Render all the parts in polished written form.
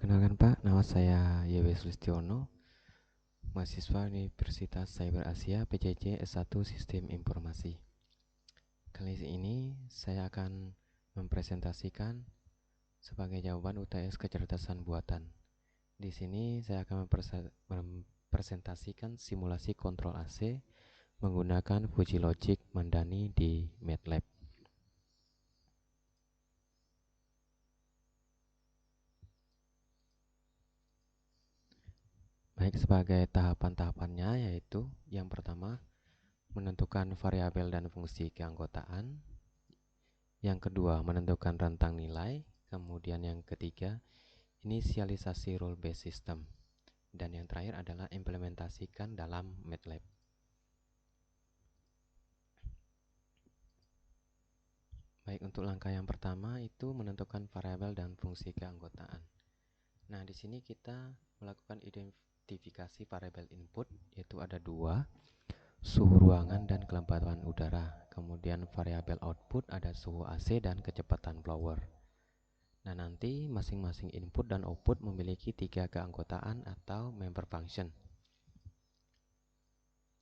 Perkenalkan Pak, nama saya Yewe Sulistiono, mahasiswa Universitas Cyber Asia PCC S1 Sistem Informasi. Kali ini saya akan mempresentasikan sebagai jawaban UTS kecerdasan buatan. Di sini saya akan mempresentasikan simulasi kontrol AC menggunakan Fuji Logic Mandani di MATLAB. Baik, sebagai tahapan-tahapannya yaitu yang pertama, menentukan variabel dan fungsi keanggotaan. Yang kedua, menentukan rentang nilai. Kemudian yang ketiga, inisialisasi rule-based system. Dan yang terakhir adalah implementasikan dalam MATLAB. Baik, untuk langkah yang pertama itu menentukan variabel dan fungsi keanggotaan. Nah, di sini kita melakukan identifikasi variabel input, yaitu ada dua, suhu ruangan dan kelembapan udara. Kemudian variabel output ada suhu AC dan kecepatan blower. Nah, nanti masing-masing input dan output memiliki 3 keanggotaan atau member function.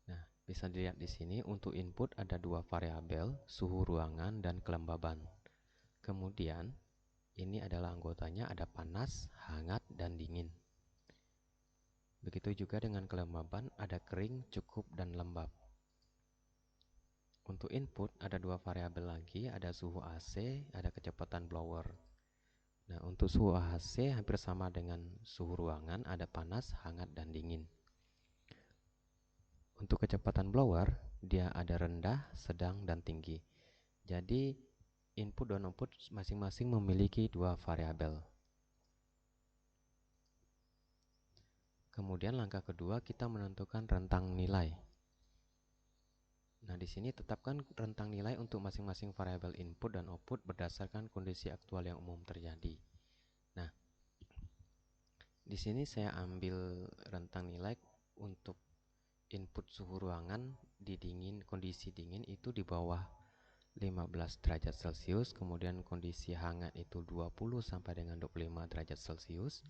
Nah, bisa dilihat di sini untuk input ada 2 variabel, suhu ruangan dan kelembaban. Kemudian, ini adalah anggotanya ada panas, hangat, dan dingin. Begitu juga dengan kelembaban ada kering, cukup, dan lembab. Untuk input ada 2 variabel lagi, ada suhu AC, ada kecepatan blower. Nah, untuk suhu AC hampir sama dengan suhu ruangan, ada panas, hangat, dan dingin. Untuk kecepatan blower, dia ada rendah, sedang, dan tinggi. Jadi, input dan output masing-masing memiliki 2 variabel. Kemudian langkah kedua, kita menentukan rentang nilai. Nah, di sini tetapkan rentang nilai untuk masing-masing variabel input dan output berdasarkan kondisi aktual yang umum terjadi. Nah, di sini saya ambil rentang nilai untuk input suhu ruangan di kondisi dingin itu di bawah 15 derajat Celcius, kemudian kondisi hangat itu 20 sampai dengan 25 derajat Celcius,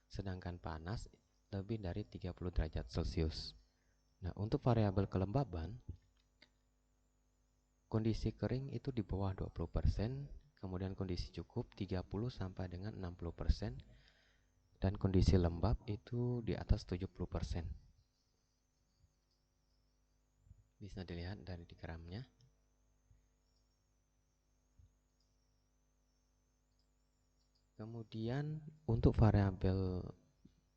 sedangkan panas lebih dari 30 derajat Celcius. Nah, untuk variabel kelembaban, kondisi kering itu di bawah 20%, kemudian kondisi cukup 30 sampai dengan 60%, dan kondisi lembab itu di atas 70%. Bisa dilihat dari diagramnya. Kemudian untuk variabel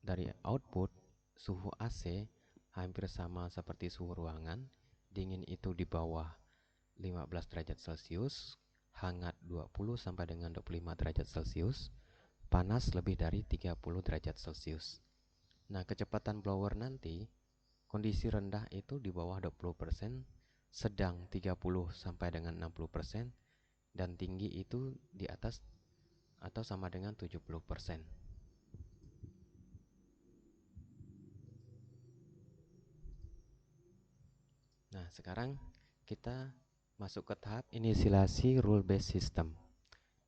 dari output, suhu AC hampir sama seperti suhu ruangan. Dingin itu di bawah 15 derajat Celcius, hangat 20 sampai dengan 25 derajat Celcius, panas lebih dari 30 derajat Celcius. Nah, kecepatan blower nanti kondisi rendah itu di bawah 20%, sedang 30 sampai dengan 60%, dan tinggi itu di atas atau sama dengan 70%. Nah, sekarang kita masuk ke tahap inisialisasi rule-based system.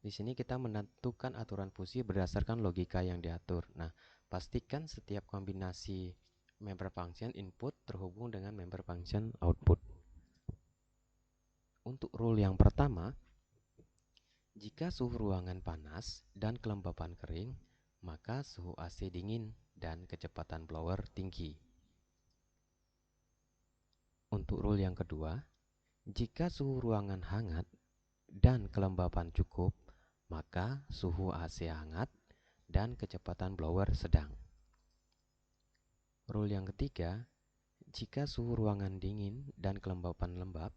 Di sini kita menentukan aturan fungsi berdasarkan logika yang diatur. Nah, pastikan setiap kombinasi member function input terhubung dengan member function output. Untuk rule yang pertama, jika suhu ruangan panas dan kelembapan kering, maka suhu AC dingin dan kecepatan blower tinggi. Untuk rule yang kedua, jika suhu ruangan hangat dan kelembapan cukup, maka suhu AC hangat dan kecepatan blower sedang. Rule yang ketiga, jika suhu ruangan dingin dan kelembapan lembab,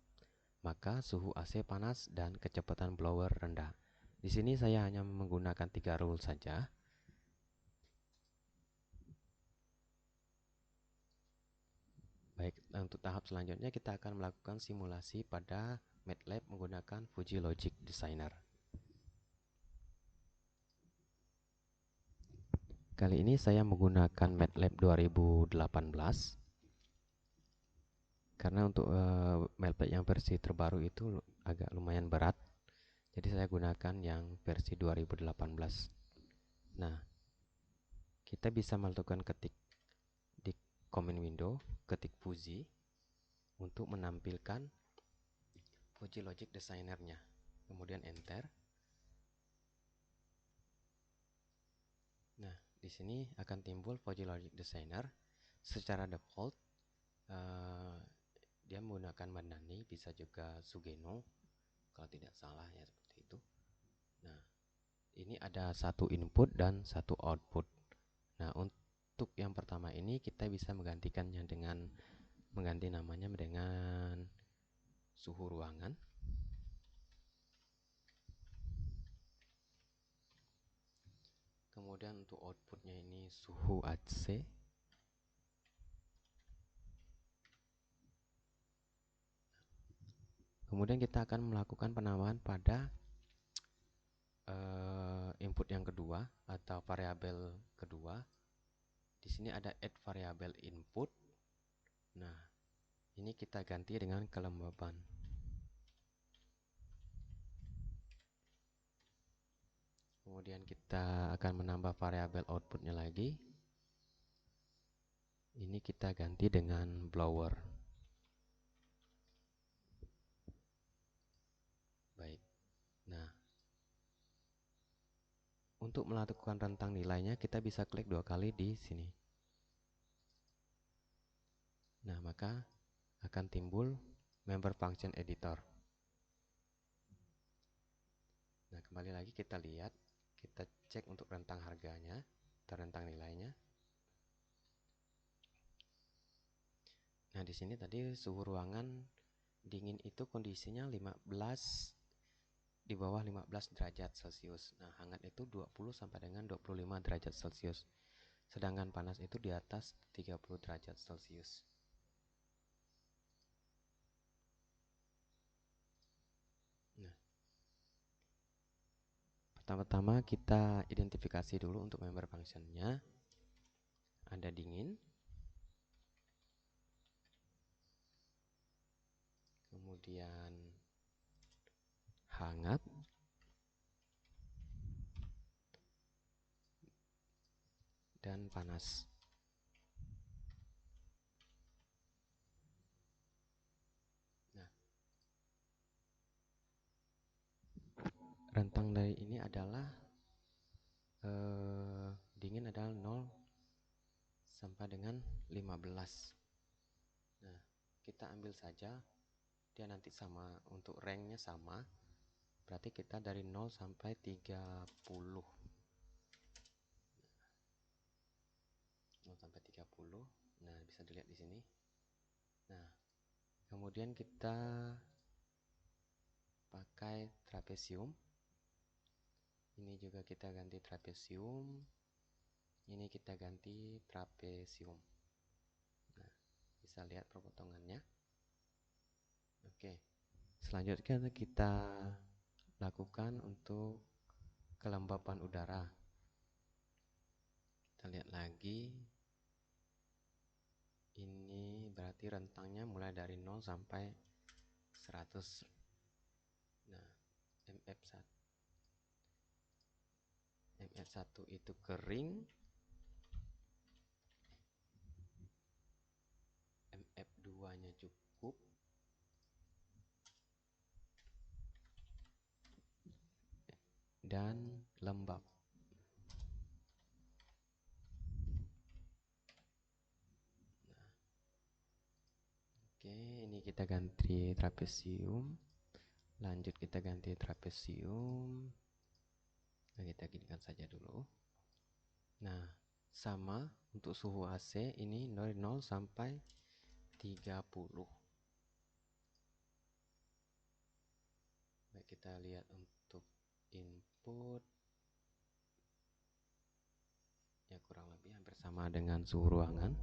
maka suhu AC panas dan kecepatan blower rendah. Di sini saya hanya menggunakan 3 rule saja. Baik, untuk tahap selanjutnya kita akan melakukan simulasi pada MATLAB menggunakan Fuji Logic Designer. Kali ini saya menggunakan MATLAB 2018 karena untuk MATLAB yang versi terbaru itu agak lumayan berat. Jadi saya gunakan yang versi 2018. Nah, kita bisa melakukan ketik di command window, ketik Fuji untuk menampilkan Fuji Logic Designer-nya. Kemudian enter. Nah, di sini akan timbul Fuji Logic Designer. Secara default dia menggunakan Mandani, bisa juga Sugeno kalau tidak salah ya, seperti itu. Nah, ini ada satu input dan satu output. Nah, untuk yang pertama ini kita bisa menggantikannya dengan mengganti namanya dengan suhu ruangan. Kemudian untuk outputnya ini suhu AC. Kemudian kita akan melakukan penambahan pada input yang kedua atau variabel kedua. Di sini ada add variabel input. Nah, ini kita ganti dengan kelembaban. Kemudian kita akan menambah variabel outputnya lagi. Ini kita ganti dengan blower. Baik. Nah, untuk melakukan rentang nilainya kita bisa klik 2 kali di sini. Nah, maka akan timbul member function editor. Nah, kembali lagi kita lihat, kita cek untuk rentang harganya atau rentang nilainya. Nah, di sini tadi suhu ruangan dingin itu kondisinya 15 di bawah 15 derajat Celcius. Nah, hangat itu 20 sampai dengan 25 derajat Celcius. Sedangkan panas itu di atas 30 derajat Celcius. Nah, pertama-tama kita identifikasi dulu untuk member function-nya. Ada dingin. Kemudian hangat. Dan panas. Nah, rentang dari ini adalah dingin adalah 0 sampai dengan 15. Nah, kita ambil saja dia nanti sama, untuk ranknya sama, berarti kita dari 0 sampai 30. 0 sampai 30. Nah, bisa dilihat di sini. Nah, kemudian kita pakai trapesium. Ini juga kita ganti trapesium. Ini kita ganti trapesium. Nah, bisa lihat pemotongannya. Oke. Selanjutnya kita lakukan untuk kelembapan udara. Kita lihat lagi. Ini berarti rentangnya mulai dari 0 sampai 100. Nah, MF1. MF1 itu kering. MF2-nya cukup. Dan lembab. Nah, oke, ini kita ganti trapesium. Lanjut kita ganti trapesium. Nah, kita ginikan saja dulu. Nah, sama untuk suhu AC ini dari 0 sampai 30. Baik, kita lihat untuk input. Ya, kurang lebih hampir sama dengan suhu ruangan.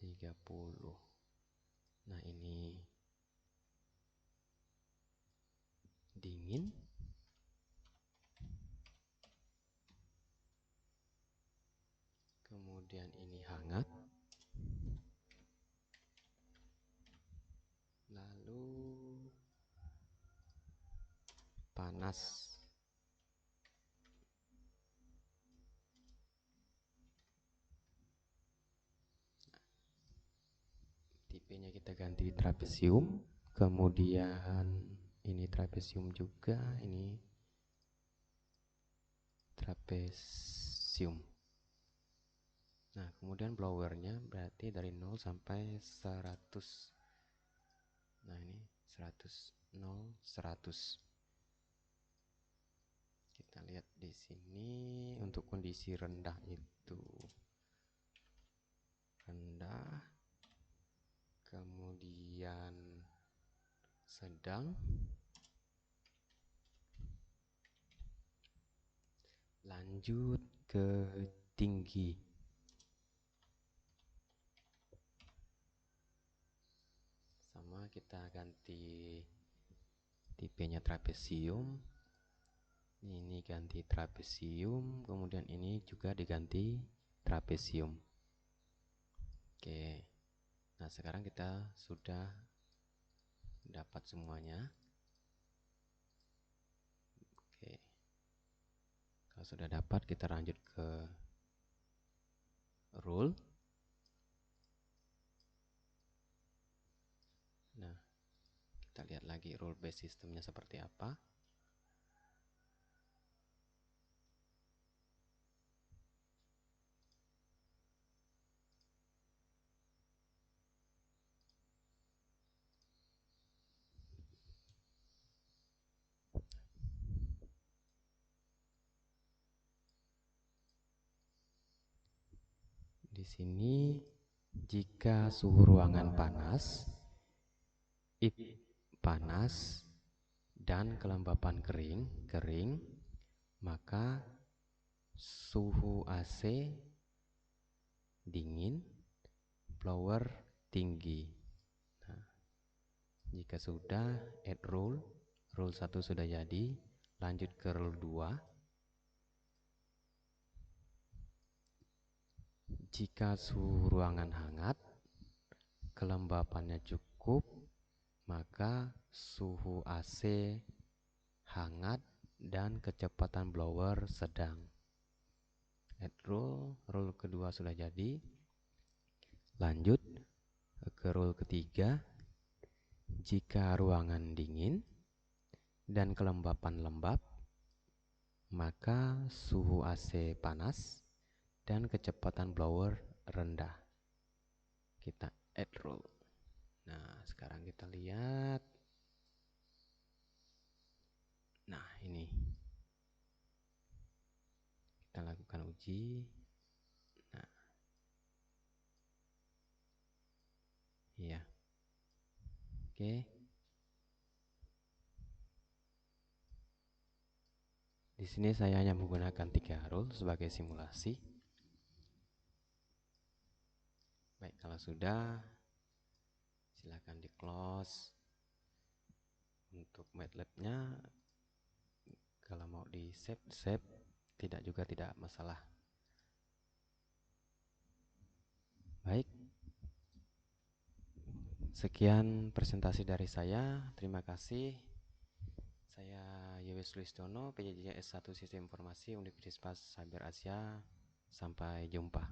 30. Nah, ini dingin. Kemudian ini hangat. Lalu panas. tipe-nya kita ganti trapesium, kemudian ini trapesium juga, ini trapesium. Nah, kemudian blowernya berarti dari 0 sampai 100. Nah, ini 100, 0, 100. Kita lihat di sini untuk kondisi rendah itu rendah, kemudian sedang, lanjut ke tinggi. Sama, kita ganti tipenya trapesium. Ini ganti trapesium, kemudian ini juga diganti trapesium. Oke. Nah, sekarang kita sudah dapat semuanya. Oke. Kalau sudah dapat, kita lanjut ke rule. Nah, kita lihat lagi rule based systemnya seperti apa. Di sini, jika suhu ruangan panas, if panas, dan kelembapan kering, maka suhu AC dingin, blower tinggi. Nah, jika sudah, add rule. Rule 1 sudah jadi, lanjut ke rule 2. Jika suhu ruangan hangat, kelembapannya cukup, maka suhu AC hangat dan kecepatan blower sedang. Add rule, rule kedua sudah jadi. Lanjut ke rule ketiga. Jika ruangan dingin dan kelembapan lembab, maka suhu AC panas dan kecepatan blower rendah. Kita add rule. Nah, sekarang kita lihat. Nah, ini kita lakukan uji. Nah, iya. Oke. Di sini saya hanya menggunakan 3 rule sebagai simulasi. Baik, kalau sudah, silakan di close. Untuk MATLAB-nya, kalau mau di save, tidak juga tidak masalah. Baik, sekian presentasi dari saya. Terima kasih. Saya Yowes Luistono, PJJ S1 Sistem Informasi Universitas Cyber Asia. Sampai jumpa.